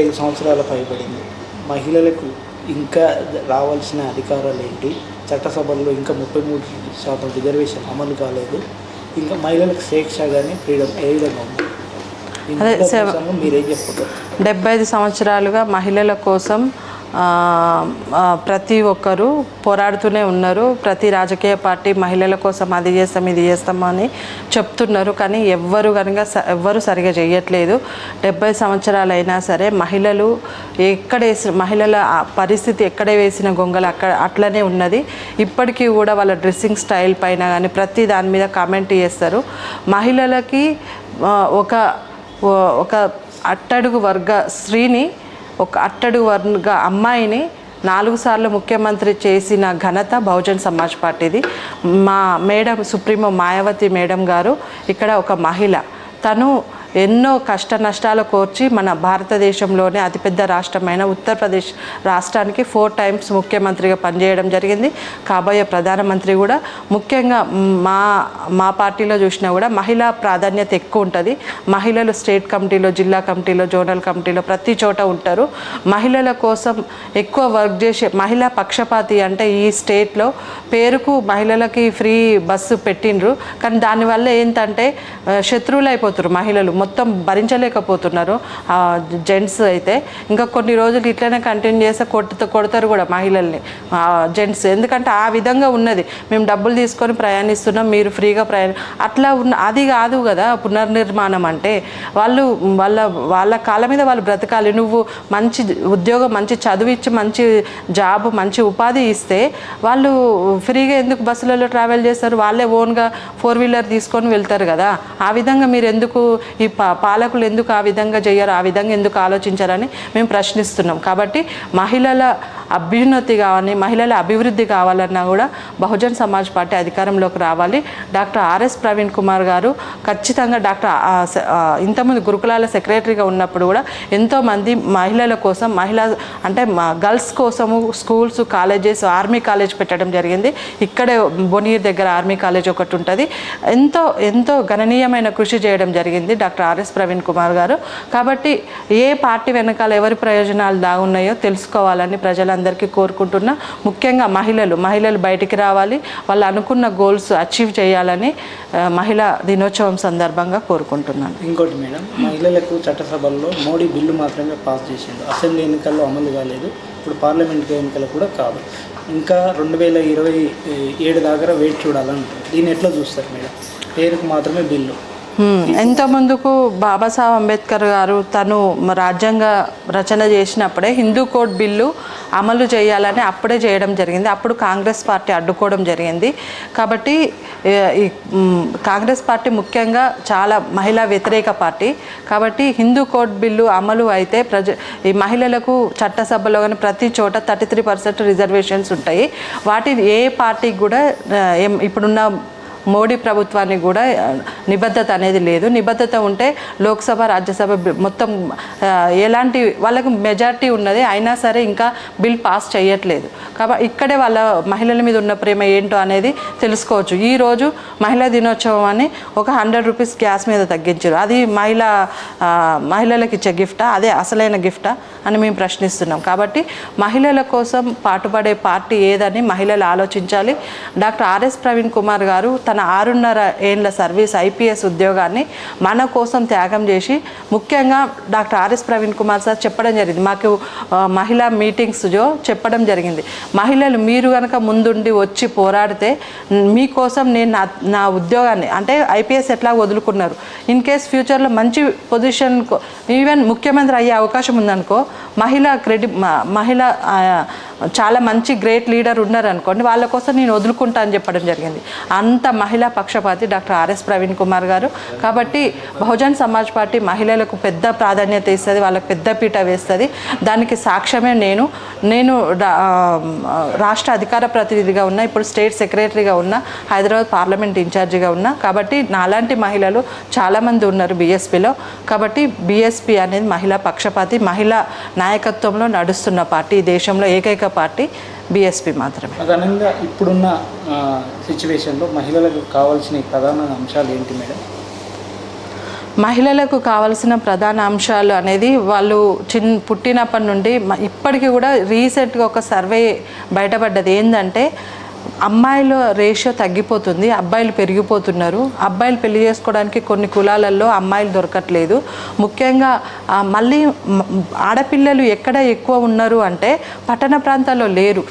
5 సంవత్సరాల పైబడింది. మహిళలకు ఇంకా రావాల్సిన అధికారాలు ఏంటి? చట్టసభల్లో ఇంకా 33% రిజర్వేషన్ అమలు కాలేదు. ఇంకా మహిళలకు స్వేచ్ఛ కానీ ఫ్రీడమ్ ఏ విధంగా ఉంది? మీరేం చెప్తారు? 75 సంవత్సరాలుగా మహిళల కోసం ప్రతి ఒక్కరూ పోరాడుతూనే ఉన్నారు. ప్రతి రాజకీయ పార్టీ మహిళల కోసం అది చేస్తాం ఇది చేస్తామని చెప్తున్నారు, కానీ ఎవ్వరు సరిగా చేయట్లేదు. 70 సంవత్సరాలు అయినా సరే మహిళలు మహిళల పరిస్థితి ఎక్కడ వేసిన గొంగలు అట్లనే ఉన్నది. ఇప్పటికీ కూడా వాళ్ళ డ్రెస్సింగ్ స్టైల్ పైన కానీ ప్రతి దాని మీద కామెంట్ చేస్తారు. మహిళలకి ఒక అట్టడుగు వర్గ స్త్రీని, ఒక అట్టడుగు వర్గ అమ్మాయిని 4 సార్లు ముఖ్యమంత్రి చేసిన ఘనత బహుజన్ సమాజ్ పార్టీది. మా మేడం సుప్రీమో మాయావతి మేడం గారు ఇక్కడ ఒక మహిళ. తను ఎన్నో కష్ట నష్టాలు కోర్చి మన భారతదేశంలోనే అతిపెద్ద రాష్ట్రమైన ఉత్తరప్రదేశ్ రాష్ట్రానికి 4 టైమ్స్ ముఖ్యమంత్రిగా పనిచేయడం జరిగింది. కాబోయే ప్రధానమంత్రి కూడా. ముఖ్యంగా మా పార్టీలో చూసినా కూడా మహిళా ప్రాధాన్యత ఎక్కువ ఉంటుంది. మహిళలు స్టేట్ కమిటీలో, జిల్లా కమిటీలో, జోనల్ కమిటీలో ప్రతి చోట ఉంటారు. మహిళల కోసం ఎక్కువ వర్క్ చేసే మహిళా పక్షపాతి అంటే ఈ స్టేట్లో పేరుకు మహిళలకి ఫ్రీ బస్సు పెట్టిండ్రు, కానీ దానివల్ల ఏంటంటే శత్రువులు అయిపోతారు. మహిళలు మొత్తం భరించలేకపోతున్నారు. జెంట్స్ అయితే ఇంకా కొన్ని రోజులు ఇట్లనే కంటిన్యూ చేస్తే కొడతారు కూడా మహిళల్ని, జెంట్స్. ఎందుకంటే ఆ విధంగా ఉన్నది. మేము డబ్బులు తీసుకొని ప్రయాణిస్తున్నాం, మీరు ఫ్రీగా అట్లా అది కాదు కదా పునర్నిర్మాణం అంటే. వాళ్ళ కాళ్ళ మీద వాళ్ళు బ్రతకాలి. నువ్వు మంచి ఉద్యోగం, మంచి చదువు ఇచ్చి, మంచి జాబ్, మంచి ఉపాధి ఇస్తే వాళ్ళు ఫ్రీగా ఎందుకు బస్సులలో ట్రావెల్ చేస్తారు? వాళ్ళే ఓన్గా 4 వీలర్ తీసుకొని వెళ్తారు కదా. ఆ విధంగా మీరు ఎందుకు, ఈ పాలకులు ఎందుకు ఆ విధంగా చేయరు, ఆ విధంగా ఎందుకు ఆలోచించారని మేము ప్రశ్నిస్తున్నాం. కాబట్టి మహిళల అభ్యున్నతి కావాలి, మహిళల అభివృద్ధి కావాలన్నా కూడా బహుజన్ సమాజ్ పార్టీ అధికారంలోకి రావాలి. డాక్టర్ ఆర్ఎస్ ప్రవీణ్ కుమార్ గారు ఖచ్చితంగా ఇంతకుముందు గురుకులాల సెక్రటరీగా ఉన్నప్పుడు కూడా ఎంతోమంది మహిళల కోసం, అంటే గర్ల్స్ కోసము స్కూల్స్, కాలేజెస్, ఆర్మీ కాలేజ్ పెట్టడం జరిగింది. ఇక్కడే బొనీర్ దగ్గర ఆర్మీ కాలేజ్ ఒకటి ఉంటుంది. ఎంతో గణనీయమైన కృషి చేయడం జరిగింది డాక్టర్ ఆర్ఎస్ ప్రవీణ్ కుమార్ గారు. కాబట్టి ఏ పార్టీ వెనకాల ఎవరి ప్రయోజనాలు దాగున్నాయో తెలుసుకోవాలని ప్రజలందరికీ కోరుకుంటున్నా. ముఖ్యంగా మహిళలు బయటికి రావాలి, వాళ్ళు అనుకున్న గోల్స్ అచీవ్ చేయాలని మహిళా దినోత్సవం సందర్భంగా కోరుకుంటున్నాను. ఇంకోటి మేడం, మహిళలకు చట్టసభల్లో మోడీ బిల్లు మాత్రమే పాస్ చేసిండు. అసెంబ్లీ ఎన్నికల్లో అమలు కాలేదు. ఇప్పుడు పార్లమెంట్ ఎన్నికలు కూడా కాదు. ఇంకా 2027 దాకా వెయిట్ చూడాలంటారు. దీన్ని ఎట్లా చూస్తారు మేడం? పేరుకు మాత్రమే బిల్లు. ఎంతో ముందుకు బాబాసాహెబ్ అంబేద్కర్ గారు తను రాజ్యాంగ రచన చేసినప్పుడే హిందూ కోడ్ బిల్లు అమలు చేయాలని అప్పుడే చేయడం జరిగింది. అప్పుడు కాంగ్రెస్ పార్టీ అడ్డుకోవడం జరిగింది. కాబట్టి ఈ కాంగ్రెస్ పార్టీ ముఖ్యంగా చాలా మహిళా వ్యతిరేక పార్టీ. కాబట్టి హిందూ కోడ్ బిల్లు అమలు అయితే ఈ మహిళలకు చట్టసభలో కానీ ప్రతి చోట 33% రిజర్వేషన్స్ ఉంటాయి. వాటి ఏ పార్టీకి కూడా ఇప్పుడున్న మోడీ ప్రభుత్వానికి కూడా నిబద్ధత అనేది లేదు. నిబద్ధత ఉంటే లోక్సభ, రాజ్యసభ మొత్తం ఎలాంటి వాళ్ళకు మెజారిటీ ఉన్నది, అయినా సరే ఇంకా బిల్ పాస్ చేయట్లేదు. కాబట్టి ఇక్కడే వాళ్ళ మహిళల మీద ఉన్న ప్రేమ ఏంటో అనేది తెలుసుకోవచ్చు. ఈరోజు మహిళా దినోత్సవం అని ఒక 100 రూపీస్ గ్యాస్ మీద తగ్గించారు. అది మహిళలకు ఇచ్చే గిఫ్టా? అదే అసలైన గిఫ్టా అని మేము ప్రశ్నిస్తున్నాం. కాబట్టి మహిళల కోసం పాటుపడే పార్టీ ఏదని మహిళలు ఆలోచించాలి. డాక్టర్ ఆర్ఎస్ ప్రవీణ్ కుమార్ గారు తన 6.5 ఏళ్ళ సర్వీస్ ఐపీఎస్ ఉద్యోగాన్ని మన కోసం త్యాగం చేసి, ముఖ్యంగా doctor RS Praveen Kumar sir చెప్పడం జరిగింది, మాకు మహిళా మీటింగ్స్ చెప్పడం జరిగింది, మహిళలు మీరు కనుక ముందుండి వచ్చి పోరాడితే మీకోసం నేను నా ఉద్యోగాన్ని, అంటే ఐపీఎస్ ఎట్లా వదులుకున్నారు, ఇన్ కేస్ ఫ్యూచర్లో మంచి పొజిషన్, ఈవెన్ ముఖ్యమంత్రి అయ్యే అవకాశం ఉందనుకో, మహిళ చాలా మంచి గ్రేట్ లీడర్ ఉన్నారనుకోండి, వాళ్ళ కోసం నేను వదులుకుంటా అని చెప్పడం జరిగింది. అంత మహిళా పక్షపాతి డాక్టర్ ఆర్ఎస్ ప్రవీణ్ కుమార్ గారు. కాబట్టి బహుజన్ సమాజ్ పార్టీ మహిళలకు పెద్ద ప్రాధాన్యత ఇస్తుంది, వాళ్ళకు పెద్ద పీట వేస్తుంది. దానికి సాక్ష్యమే నేను రాష్ట్ర అధికార ప్రతినిధిగా ఉన్నా, ఇప్పుడు స్టేట్ సెక్రటరీగా ఉన్నా, హైదరాబాద్ పార్లమెంట్ ఇన్ఛార్జిగా ఉన్నా. కాబట్టి నాలాంటి మహిళలు చాలామంది ఉన్నారు బీఎస్పీలో. కాబట్టి బీఎస్పీ అనేది మహిళా పక్షపాతి, మహిళా నాయకత్వంలో నడుస్తున్న పార్టీ. దేశంలో ఏకైక పార్టీ బీఎస్పీ మాత్రమే. ప్రధానంగా ఇప్పుడున్న సిచ్యువేషన్లో మహిళలకు కావాల్సిన ప్రధాన అంశాలు ఏంటి మేడం? మహిళలకు కావాల్సిన ప్రధాన అంశాలు అనేది వాళ్ళు పుట్టినప్పటి నుండి ఇప్పటికీ కూడా రీసెంట్గా ఒక సర్వే బయటపడ్డది ఏంటంటే అమ్మాయిల రేషియో తగ్గిపోతుంది, అబ్బాయిలు పెరిగిపోతున్నారు. అబ్బాయిలు పెళ్లి చేసుకోవడానికి కొన్ని కులాలలో అమ్మాయిలు దొరకట్లేదు. ముఖ్యంగా మళ్ళీ ఆడపిల్లలు ఎక్కడ ఎక్కువ ఉన్నారు అంటే పట్టణ ప్రాంతాల్లో లేరు.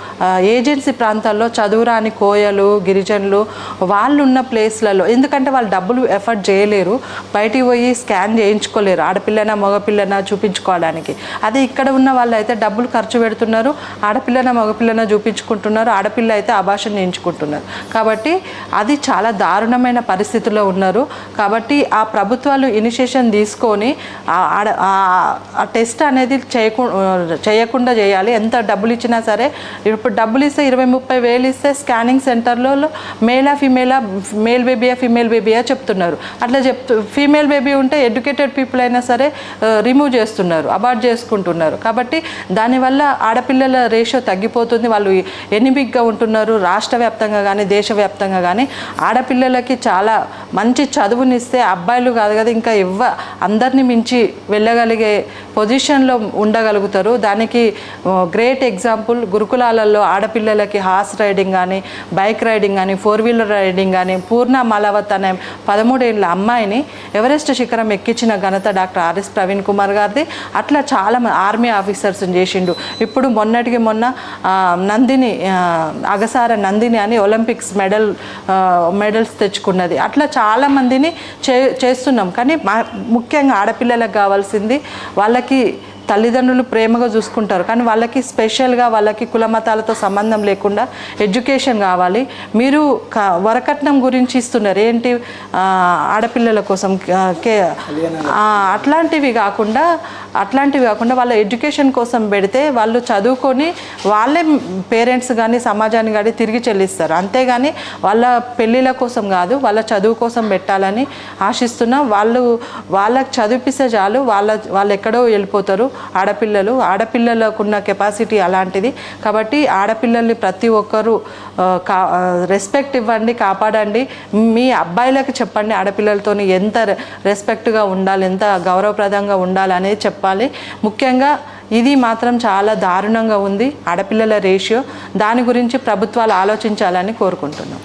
ఏజెన్సీ ప్రాంతాల్లో చదువురాని కోయలు, గిరిజనులు వాళ్ళు ఉన్న ప్లేస్లలో, ఎందుకంటే వాళ్ళు డబ్బులు ఎఫర్ట్ చేయలేరు, బయటికి పోయి స్కాన్ చేయించుకోలేరు ఆడపిల్లనా మగపిల్లనా చూపించుకోవడానికి. అదే ఇక్కడ ఉన్న వాళ్ళు అయితే డబ్బులు ఖర్చు పెడుతున్నారు, ఆడపిల్లనా మగపిల్లనా చూపించుకుంటున్నారు, ఆడపిల్ల అయితే అబార్షన్ చేయించుకుంటున్నారు. కాబట్టి అది చాలా దారుణమైన పరిస్థితిలో ఉన్నారు. కాబట్టి ఆ ప్రభుత్వాలు ఇనిషియేషన్ తీసుకొని ఆ టెస్ట్ అనేది చేయకుండా చేయాలి. ఎంత డబ్బులు ఇచ్చినా సరే, ఇప్పుడు డబ్బులు ఇస్తే 20-30 వేలు ఇస్తే స్కానింగ్ సెంటర్లో మేల్ బేబీయా ఫీమేల్ బేబీయా చెప్తున్నారు. అట్లా ఫీమేల్ బేబీ ఉంటే ఎడ్యుకేటెడ్ పీపుల్ అయినా సరే రిమూవ్ చేస్తున్నారు, అబార్ట్ చేసుకుంటున్నారు. కాబట్టి దానివల్ల ఆడపిల్లల రేషియో తగ్గిపోతుంది. వాళ్ళు ఎనిమిక్గా ఉంటున్నారు. రాష్ట్ర వ్యాప్తంగా కానీ దేశవ్యాప్తంగా కానీ ఆడపిల్లలకి చాలా మంచి చదువునిస్తే అబ్బాయిలు కాదు కదా ఇంకా అందరినీ మించి వెళ్ళగలిగే పొజిషన్లో ఉండగలుగుతారు. దానికి గ్రేట్ ఎగ్జాంపుల్ గురుకులాలలో ఆడపిల్లలకి హార్స్ రైడింగ్ కానీ, బైక్ రైడింగ్ కానీ, 4-వీలర్ రైడింగ్ కానీ, పూర్ణ మాలవత్ అనే 13 ఏళ్ళ అమ్మాయిని ఎవరెస్ట్ శిఖరం ఎక్కించిన ఘనత డాక్టర్ ఆర్ఎస్ ప్రవీణ్ కుమార్ గారిది. అట్లా చాలా ఆర్మీ ఆఫీసర్స్ని చేసిండు. ఇప్పుడు మొన్న నందిని అగసార నందిని అని ఒలింపిక్స్ మెడల్స్ తెచ్చుకున్నది. అట్లా చాలామందిని చేస్తున్నాం. కానీ ముఖ్యంగా ఆడపిల్లలకు కావాల్సింది వాళ్ళకి తల్లిదండ్రులు ప్రేమగా చూసుకుంటారు, కానీ వాళ్ళకి స్పెషల్గా వాళ్ళకి కుల మతాలతో సంబంధం లేకుండా ఎడ్యుకేషన్ కావాలి. మీరు వరకట్నం గురించి ఇస్తున్నారు ఏంటి ఆడపిల్లల కోసం, అట్లాంటివి కాకుండా వాళ్ళ ఎడ్యుకేషన్ కోసం పెడితే వాళ్ళు చదువుకొని వాళ్ళే పేరెంట్స్ కానీ సమాజాన్ని కానీ తిరిగి చెల్లిస్తారు. అంతేగాని వాళ్ళ పెళ్ళిళ్ళ కోసం కాదు, వాళ్ళ చదువు కోసం పెట్టాలని ఆశిస్తున్నా. వాళ్ళకి చదివిపిస్తే చాలు, వాళ్ళు ఎక్కడో వెళ్ళిపోతారు. ఆడపిల్లలకు ఉన్న కెపాసిటీ అలాంటిది. కాబట్టి ఆడపిల్లల్ని ప్రతి ఒక్కరూ రెస్పెక్ట్ ఇవ్వండి, కాపాడండి. మీ అబ్బాయిలకు చెప్పండి ఆడపిల్లలతో ఎంత రెస్పెక్ట్గా ఉండాలి, ఎంత గౌరవప్రదంగా ఉండాలి అనేది చెప్పాలి. ముఖ్యంగా ఇది మాత్రం చాలా దారుణంగా ఉంది ఆడపిల్లల రేషియో. దాని గురించి ప్రభుత్వాలు ఆలోచించాలని కోరుకుంటున్నాం.